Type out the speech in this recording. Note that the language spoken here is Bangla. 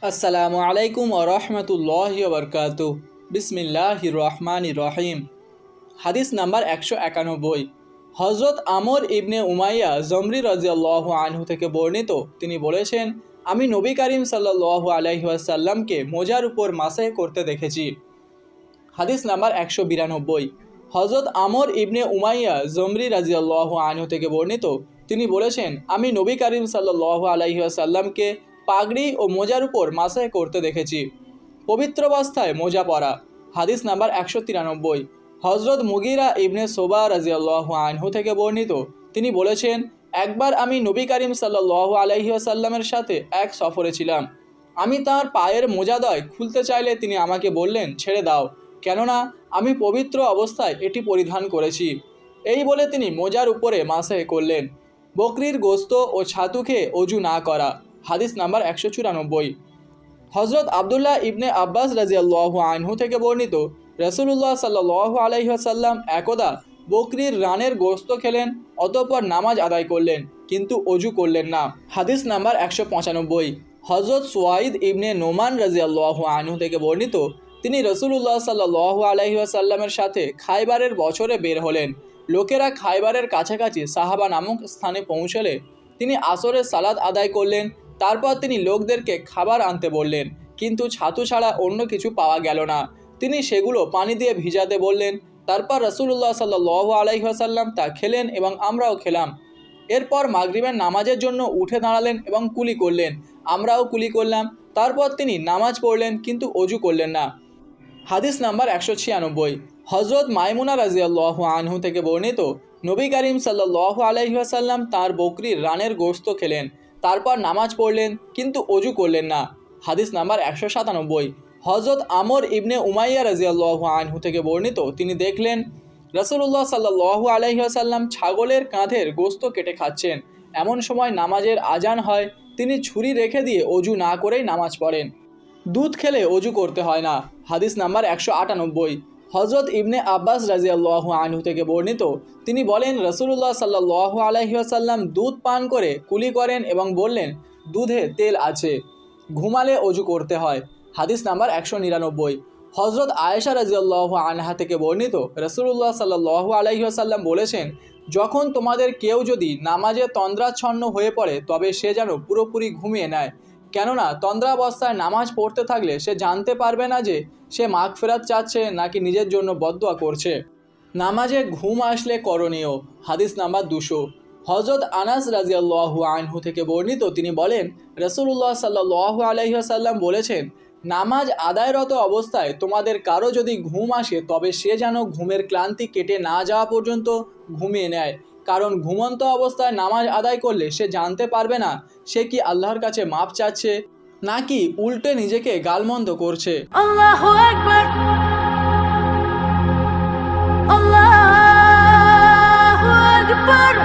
আসসালামু আলাইকুম ওয়া রাহমাতুল্লাহি ওয়া বারাকাতুহু। বিসমিল্লাহির রহমানির রহিম। হাদিস নাম্বার 191। হযরত আমর ইবনে উমাইয়া জমরি রাদিয়াল্লাহু আনহু থেকে বর্ণিত, তিনি বলেছেন, আমি নবী করিম সাল্লাল্লাহু আলাইহি ওয়াসাল্লামকে মোজার উপর মাসাহ করতে দেখেছি। হাদিস নাম্বার 192। হযরত আমর ইবনে উমাইয়া জমরি রাদিয়াল্লাহু আনহু থেকে বর্ণিত, তিনি বলেছেন, আমি নবী করিম সাল্লাল্লাহু আলাইহি ওয়াসাল্লামকে পাগড়ি ও মোজার উপর মাসাহ করতে দেখেছি। পবিত্র অবস্থায় মোজা পরা। হাদিস নাম্বার 193। হযরত মুগিরা ইবনে সোবা রাদিয়াল্লাহু আনহু থেকে বর্ণিত, তিনি বলেছেন, একবার আমি নবী করিম সাল্লাল্লাহু আলাইহি ওয়াসাল্লামের সাথে এক সফরে ছিলাম। আমি তার পায়ের মোজাদয় খুলতে চাইলে তিনি আমাকে বললেন, ছেড়ে দাও, কেননা আমি পবিত্র অবস্থায় এটি পরিধান করেছি। এই বলে তিনি মোজার উপরে মাসাহ করলেন। বকরির গোস্ত ও ছাতু খেয়ে অজু না করা। হাদিস নাম্বার 194। হযরত আবদুল্লাহ ইবনে আব্বাস রাদিয়াল্লাহু আনহু থেকে বর্ণিত, রাসূলুল্লাহ সাল্লাল্লাহু আলাইহি ওয়াসাল্লাম একদা বকরির রানের গোস্ত খেলেন, অতঃপর নামাজ আদায় করলেন, কিন্তু অজু করলেন না। হাদিস নাম্বার 195। হযরত সুয়াইদ ইবনে নোমান রাদিয়াল্লাহু আনহু থেকে বর্ণিত, তিনি রাসূলুল্লাহ সাল্লাল্লাহু আলাইহি ওয়াসাল্লামের সাথে খায়বারের বছরে বের হলেন। লোকেরা খায়বারের কাছাকাছি সাহাবা নামক স্থানে পৌঁছলে তিনি আসরের সালাত আদায় করলেন। তারপর তিনি লোকদেরকে খাবার আনতে বললেন, কিন্তু ছাতু ছাড়া অন্য কিছু পাওয়া গেল না। তিনি সেগুলো পানি দিয়ে ভিজাতে বললেন। তারপর রাসূলুল্লাহ সাল্লাল্লাহু আলাইহি ওয়াসাল্লাম তা খেলেন এবং আমরাও খেলাম। এরপর মাগরিবের নামাজের জন্য উঠে দাঁড়ালেন এবং কুলি করলেন। আমরাও কুলি করলাম। তারপর তিনি নামাজ পড়লেন, কিন্তু অজু করলেন না। হাদিস নাম্বার 196। হযরত মাইমুনা রাদিয়াল্লাহু আনহু থেকে বর্ণিত, নবী করিম সাল্লাল্লাহু আলাইহি ওয়াসাল্লাম তাঁর বকরির রানের গোশত খেলেন, তারপর নামাজ পড়লেন, কিন্তু অজু করলেন না। হাদিস নাম্বার 197। হযরত আমর ইবনে উমাইয়া রাদিয়াল্লাহু আনহু থেকে বর্ণিত, তিনি দেখলেন রাসূলুল্লাহ সাল্লাল্লাহু আলাইহি ওয়াসাল্লাম ছাগলের কাঁধের গোশত কেটে খাচ্ছেন। এমন সময় নামাজের আজান হয়। তিনি ছুরি রেখে দিয়ে অজু না করেই নামাজ পড়েন। দুধ খেলে অজু করতে হয় না। হাদিস নাম্বার 198। হযরত ইবনে আব্বাস রাদিয়াল্লাহু আনহু থেকে বর্ণিত, তিনি বলেন, রাসূলুল্লাহ সাল্লাল্লাহু আলাইহি ওয়াসাল্লাম দুধ পান করে কুলি করেন এবং বললেন, দুধে তেল আছে, ঘুমালে অজু করতে হয়। হাদিস নাম্বার 199। হযরত আয়েশা রাদিয়াল্লাহু আনহা থেকে বর্ণিত, রাসূলুল্লাহ সাল্লাল্লাহু আলাইহি ওয়াসাল্লাম বলেছেন, যখন তোমাদের কেউ যদি নামাজে তন্দ্রাচ্ছন্ন হয়ে পড়ে, তবে সে যেন পুরোপুরি ঘুমিয়ে নেয়, কেননা তন্দ্রাবস্থায় নামাজ পড়তে থাকলে সে জানতে পারবে না যে সে মাগফিরাত চাচ্ছে নাকি নিজের জন্য বদদুয়া করছে। নামাজে ঘুম আসলে করণীয়। হাদিস নাম্বার 200। হযরত আনাস রাদিয়াল্লাহু আনহু থেকে বর্ণিত, তিনি বলেন, রাসূলুল্লাহ সাল্লাল্লাহু আলাইহি ওয়াসাল্লাম বলেছেন, নামাজ আদায়রত অবস্থায় তোমাদের কারো যদি ঘুম আসে, তবে সে যেন ঘুমের ক্লান্তি কেটে না যাওয়া পর্যন্ত ঘুমিয়ে নেয়, কারণ ঘুমন্ত অবস্থায় নামাজ আদায় করলে সে জানতে পারবে না সে কি আল্লাহর কাছে মাপ চাচ্ছে নাকি উল্টে নিজেকে গালমন্দ করছে। আল্লাহু আকবার।